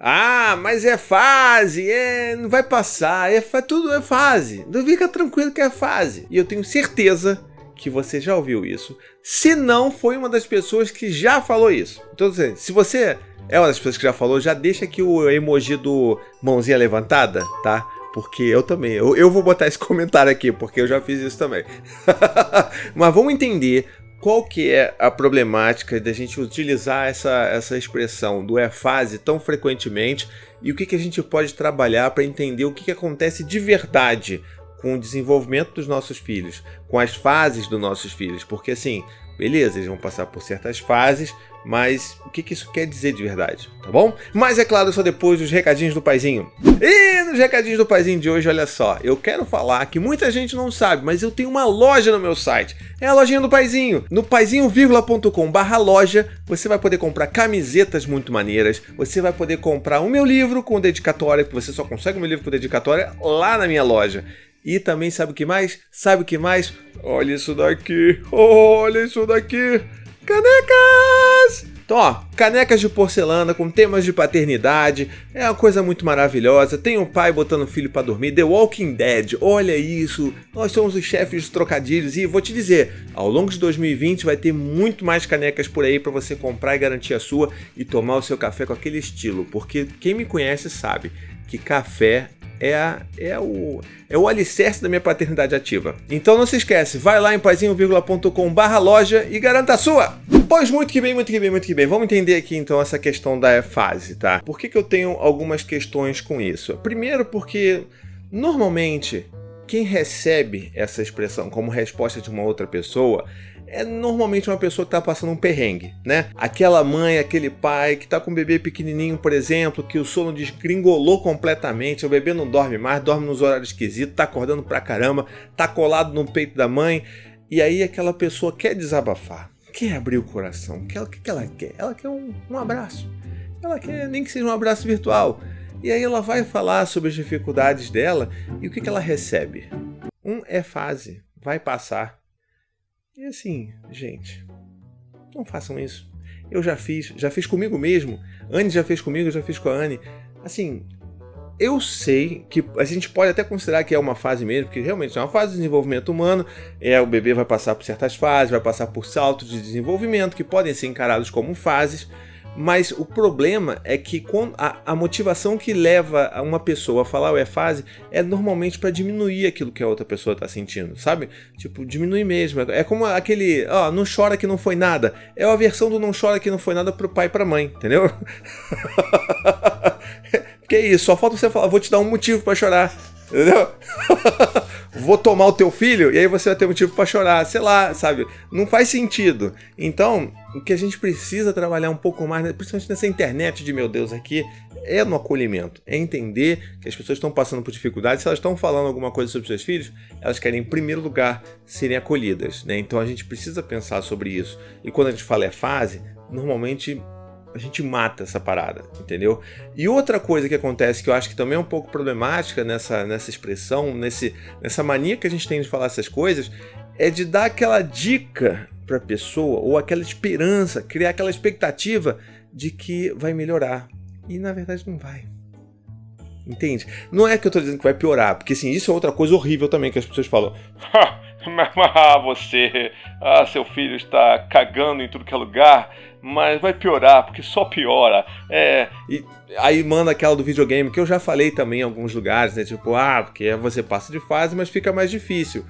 Ah, mas é fase, não vai passar, tudo é fase. Não fica tranquilo que é fase. E eu tenho certeza que você já ouviu isso. Se não, foi uma das pessoas que já falou isso. Então, se você é uma das pessoas que já falou, já deixa aqui o emoji do mãozinha levantada, tá? Porque eu também, eu vou botar esse comentário aqui, porque eu já fiz isso também. Mas vamos entender qual que é a problemática da gente utilizar essa expressão do é fase tão frequentemente e o que a gente pode trabalhar para entender o que acontece de verdade com o desenvolvimento dos nossos filhos, com as fases dos nossos filhos. Porque assim, beleza, eles vão passar por certas fases, mas o que isso quer dizer de verdade, tá bom? Mas é claro, só depois dos recadinhos do paizinho. E nos recadinhos do paizinho de hoje, olha só, eu quero falar que muita gente não sabe, mas eu tenho uma loja no meu site. É a lojinha do paizinho. No paizinho.com/loja, você vai poder comprar camisetas muito maneiras, você vai poder comprar o meu livro com dedicatória, que você só consegue o meu livro com dedicatória lá na minha loja. E também sabe o que mais? Olha isso daqui, canecas! Então, ó, canecas de porcelana com temas de paternidade, é uma coisa muito maravilhosa. Tem um pai botando o filho pra dormir, The Walking Dead, olha isso, nós somos os chefes dos trocadilhos e vou te dizer, ao longo de 2020 vai ter muito mais canecas por aí pra você comprar e garantir a sua e tomar o seu café com aquele estilo, porque quem me conhece sabe que café é o alicerce da minha paternidade ativa. Então não se esquece, vai lá em paizinho.com/loja e garanta a sua! Pois muito que bem. Vamos entender aqui então essa questão da fase, tá? Por que eu tenho algumas questões com isso? Primeiro porque, normalmente, quem recebe essa expressão como resposta de uma outra pessoa é normalmente uma pessoa que está passando um perrengue, né? Aquela mãe, aquele pai que está com um bebê pequenininho, por exemplo, que o sono desgringolou completamente, o bebê não dorme mais, dorme nos horários esquisitos, tá acordando pra caramba, tá colado no peito da mãe, e aí aquela pessoa quer desabafar, quer abrir o coração, o que ela quer? Ela quer um abraço, ela quer nem que seja um abraço virtual, e aí ela vai falar sobre as dificuldades dela, e o que ela recebe? É fase, vai passar. E assim, gente, não façam isso. Eu já fiz comigo mesmo. Anne já fez comigo, eu já fiz com a Anne. Assim, eu sei que a gente pode até considerar que é uma fase mesmo, porque realmente é uma fase de desenvolvimento humano. O bebê vai passar por certas fases, vai passar por saltos de desenvolvimento que podem ser encarados como fases. Mas o problema é que a motivação que leva uma pessoa a falar é fase é normalmente para diminuir aquilo que a outra pessoa está sentindo, sabe? Tipo, diminuir mesmo. É como aquele, não chora que não foi nada. É a versão do não chora que não foi nada pro pai e pra mãe, entendeu? Que isso, só falta você falar, vou te dar um motivo para chorar. Entendeu? Vou tomar o teu filho e aí você vai ter motivo para chorar, sei lá, sabe? Não faz sentido. Então, o que a gente precisa trabalhar um pouco mais, principalmente nessa internet de meu Deus aqui, é no acolhimento. É entender que as pessoas estão passando por dificuldades. Se elas estão falando alguma coisa sobre seus filhos, elas querem, em primeiro lugar, serem acolhidas, né? Então a gente precisa pensar sobre isso. E quando a gente fala é fase, normalmente a gente mata essa parada, entendeu? E outra coisa que acontece que eu acho que também é um pouco problemática nessa expressão, nessa mania que a gente tem de falar essas coisas, é de dar aquela dica para a pessoa, ou aquela esperança, criar aquela expectativa de que vai melhorar. E na verdade não vai. Entende? Não é que eu estou dizendo que vai piorar, porque assim, isso é outra coisa horrível também que as pessoas falam. Seu filho está cagando em tudo que é lugar, mas vai piorar, porque só piora. E aí manda aquela do videogame, que eu já falei também em alguns lugares, né? Tipo, porque você passa de fase, mas fica mais difícil.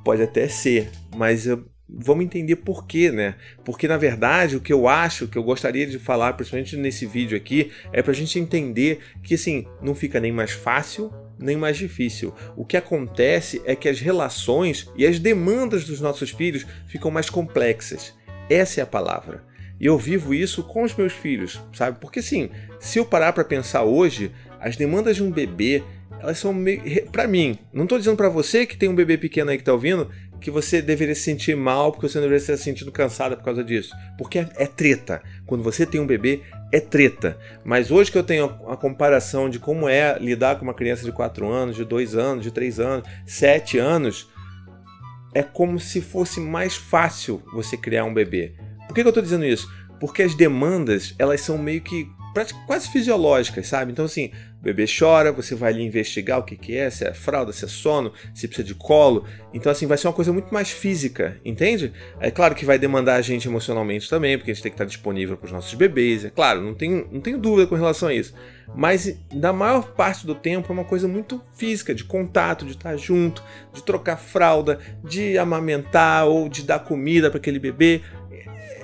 Pode até ser, mas vamos entender por quê, né? Porque, na verdade, o que eu acho, que eu gostaria de falar, principalmente nesse vídeo aqui, é pra gente entender que, assim, não fica nem mais fácil, nem mais difícil. O que acontece é que as relações e as demandas dos nossos filhos ficam mais complexas. Essa é a palavra. E eu vivo isso com os meus filhos, sabe? Porque, assim, se eu parar pra pensar hoje, as demandas de um bebê, elas são meio... Pra mim, não tô dizendo pra você que tem um bebê pequeno aí que tá ouvindo, que você deveria se sentir mal porque você não deveria estar se sentindo cansada por causa disso. Porque é treta. Quando você tem um bebê, é treta. Mas hoje que eu tenho a comparação de como é lidar com uma criança de 4 anos, de 2 anos, de 3 anos, 7 anos, é como se fosse mais fácil você criar um bebê. Por que eu estou dizendo isso? Porque as demandas, elas são meio que quase fisiológicas, sabe? Então assim, o bebê chora, você vai ali investigar o que é, se é fralda, se é sono, se precisa de colo. Então assim, vai ser uma coisa muito mais física, entende? É claro que vai demandar a gente emocionalmente também, porque a gente tem que estar disponível para os nossos bebês, é claro, não tenho dúvida com relação a isso. Mas na maior parte do tempo é uma coisa muito física, de contato, de estar junto, de trocar fralda, de amamentar ou de dar comida para aquele bebê.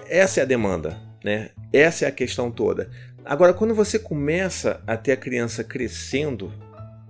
Essa é a demanda, né? Essa é a questão toda. Agora, quando você começa a ter a criança crescendo,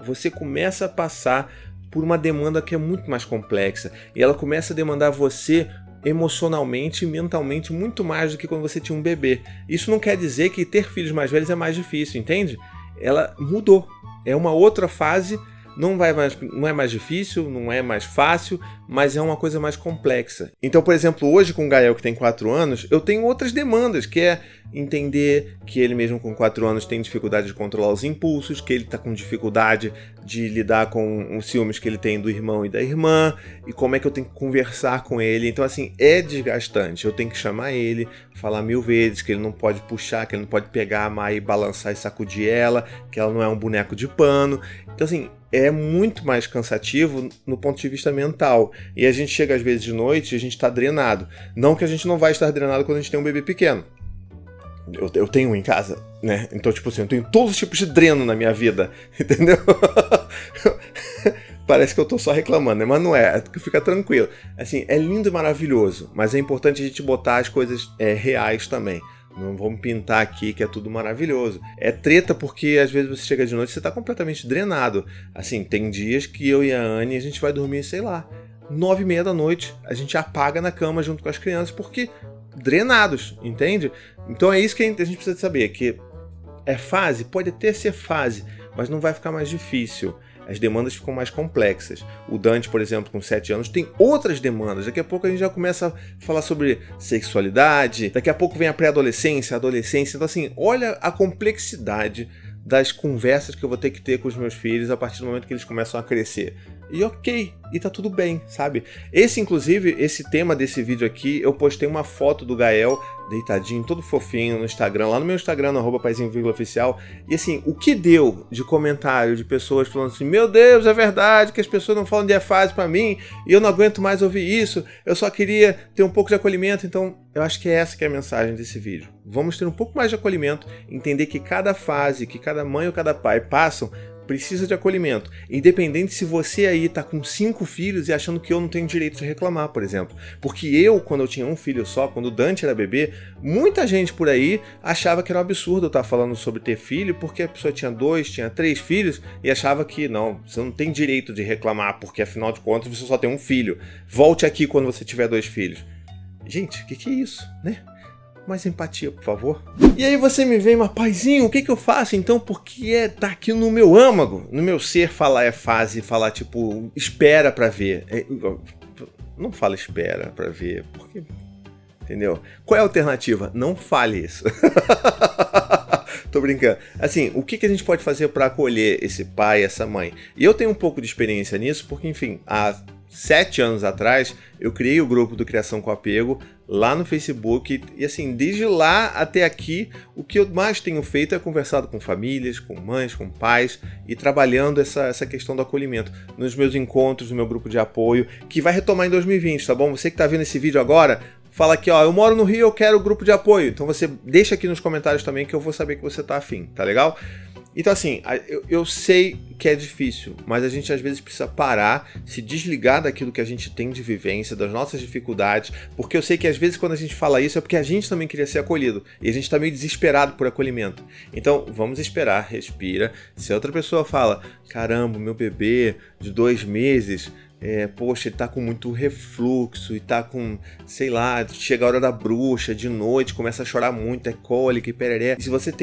você começa a passar por uma demanda que é muito mais complexa. E ela começa a demandar você emocionalmente e mentalmente muito mais do que quando você tinha um bebê. Isso não quer dizer que ter filhos mais velhos é mais difícil, entende? Ela mudou. É uma outra fase. Não é mais difícil, não é mais fácil, mas é uma coisa mais complexa. Então, por exemplo, hoje com o Gael, que tem 4 anos, eu tenho outras demandas, que é entender que ele mesmo com 4 anos tem dificuldade de controlar os impulsos, que ele está com dificuldade de lidar com os ciúmes que ele tem do irmão e da irmã, e como é que eu tenho que conversar com ele. Então, assim, é desgastante. Eu tenho que chamar ele, falar 1000 vezes que ele não pode puxar, que ele não pode pegar a Mai e balançar e sacudir ela, que ela não é um boneco de pano. Então, assim, é muito mais cansativo no ponto de vista mental. E a gente chega às vezes de noite e a gente está drenado. Não que a gente não vai estar drenado quando a gente tem um bebê pequeno. Eu tenho um em casa, né? Então, tipo assim, eu tenho todos os tipos de dreno na minha vida, entendeu? Parece que eu tô só reclamando, né? Mas não é, fica tranquilo. Assim, é lindo e maravilhoso, mas é importante a gente botar as coisas reais também. Não vamos pintar aqui que é tudo maravilhoso. É treta porque às vezes você chega de noite e você tá completamente drenado. Assim, tem dias que eu e a Anne a gente vai dormir, sei lá, 9h30 da noite. A gente apaga na cama junto com as crianças porque drenados, entende? Então é isso que a gente precisa saber, que é fase, pode até ser fase, mas não vai ficar mais difícil. As demandas ficam mais complexas. O Dante, por exemplo, com 7 anos, tem outras demandas. Daqui a pouco a gente já começa a falar sobre sexualidade. Daqui a pouco vem a pré-adolescência, a adolescência. Então, assim, olha a complexidade das conversas que eu vou ter que ter com os meus filhos a partir do momento que eles começam a crescer. E ok, e tá tudo bem, sabe? Inclusive, esse tema desse vídeo aqui, eu postei uma foto do Gael deitadinho, todo fofinho no Instagram, lá no meu Instagram, no @paizinho_oficial. E assim, o que deu de comentário de pessoas falando assim, meu Deus, é verdade que as pessoas não falam de fase pra mim, e eu não aguento mais ouvir isso, eu só queria ter um pouco de acolhimento. Então, eu acho que é essa que é a mensagem desse vídeo. Vamos ter um pouco mais de acolhimento, entender que cada fase, que cada mãe ou cada pai passam, precisa de acolhimento, independente se você aí tá com 5 filhos e achando que eu não tenho direito de reclamar, por exemplo. Porque eu, quando eu tinha um filho só, quando o Dante era bebê, muita gente por aí achava que era um absurdo eu estar falando sobre ter filho, porque a pessoa tinha 2, tinha 3 filhos e achava que não, você não tem direito de reclamar, porque afinal de contas você só tem um filho. Volte aqui quando você tiver 2 filhos. Gente, o que é isso, né? Mais empatia, por favor. E aí você me vem, mas paizinho, o que eu faço então? Porque tá aqui no meu âmago, no meu ser falar é fase, falar tipo, espera pra ver. Não fala espera pra ver, porque... Entendeu? Qual é a alternativa? Não fale isso. Tô brincando. Assim, o que a gente pode fazer pra acolher esse pai, essa mãe? E eu tenho um pouco de experiência nisso, porque enfim, há 7 anos atrás, eu criei o grupo do Criação com Apego lá no Facebook e assim, desde lá até aqui, o que eu mais tenho feito é conversado com famílias, com mães, com pais e trabalhando essa questão do acolhimento nos meus encontros, no meu grupo de apoio, que vai retomar em 2020, tá bom? Você que tá vendo esse vídeo agora, fala aqui, ó, eu moro no Rio, eu quero o grupo de apoio. Então você deixa aqui nos comentários também que eu vou saber que você tá afim, tá legal? Então assim, eu sei que é difícil, mas a gente às vezes precisa parar, se desligar daquilo que a gente tem de vivência, das nossas dificuldades, porque eu sei que às vezes quando a gente fala isso é porque a gente também queria ser acolhido, e a gente tá meio desesperado por acolhimento. Então vamos esperar, respira. Se a outra pessoa fala, caramba, meu bebê de 2 meses... poxa, ele tá com muito refluxo e tá com, sei lá, chega a hora da bruxa, de noite, começa a chorar muito, é cólica e pereré. E se você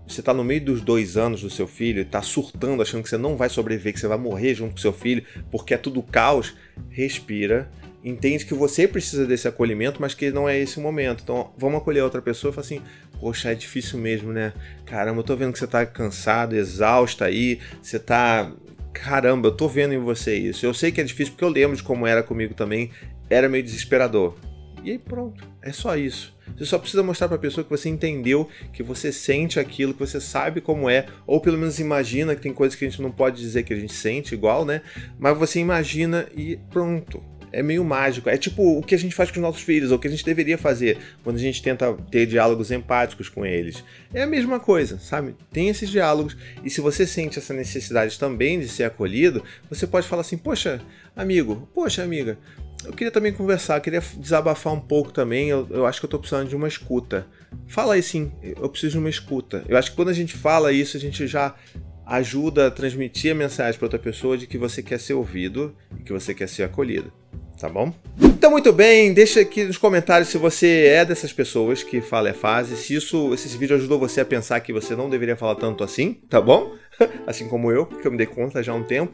você tá no meio dos 2 anos do seu filho e tá surtando, achando que você não vai sobreviver, que você vai morrer junto com seu filho, porque é tudo caos, respira, entende que você precisa desse acolhimento, mas que não é esse o momento. Então, vamos acolher a outra pessoa e falar assim, poxa, é difícil mesmo, né? Caramba, eu tô vendo que você tá cansado, exausta aí, você tá... Caramba, eu tô vendo em você isso. Eu sei que é difícil porque eu lembro de como era comigo também. Era meio desesperador. E aí pronto. É só isso. Você só precisa mostrar para a pessoa que você entendeu, que você sente aquilo, que você sabe como é, ou pelo menos imagina, que tem coisas que a gente não pode dizer que a gente sente igual, né? Mas você imagina e pronto. É meio mágico. É tipo o que a gente faz com os nossos filhos, ou o que a gente deveria fazer quando a gente tenta ter diálogos empáticos com eles. É a mesma coisa, sabe? Tem esses diálogos, e se você sente essa necessidade também de ser acolhido, você pode falar assim, poxa, amigo, poxa, amiga, eu queria também conversar, queria desabafar um pouco também, eu acho que eu tô precisando de uma escuta. Fala aí sim, eu preciso de uma escuta. Eu acho que quando a gente fala isso, a gente já ajuda a transmitir a mensagem para outra pessoa de que você quer ser ouvido e que você quer ser acolhido. Tá bom? Então, muito bem, deixa aqui nos comentários se você é dessas pessoas que fala é fase, se esse vídeo ajudou você a pensar que você não deveria falar tanto assim, tá bom? Assim como eu, que eu me dei conta já há um tempo.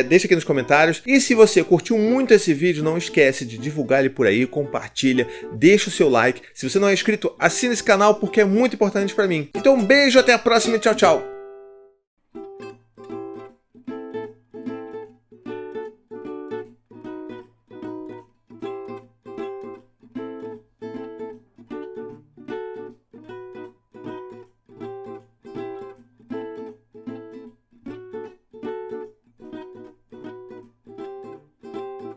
Deixa aqui nos comentários. E se você curtiu muito esse vídeo, não esquece de divulgar ele por aí, compartilha, deixa o seu like. Se você não é inscrito, assina esse canal porque é muito importante pra mim. Então, um beijo, até a próxima e tchau, tchau!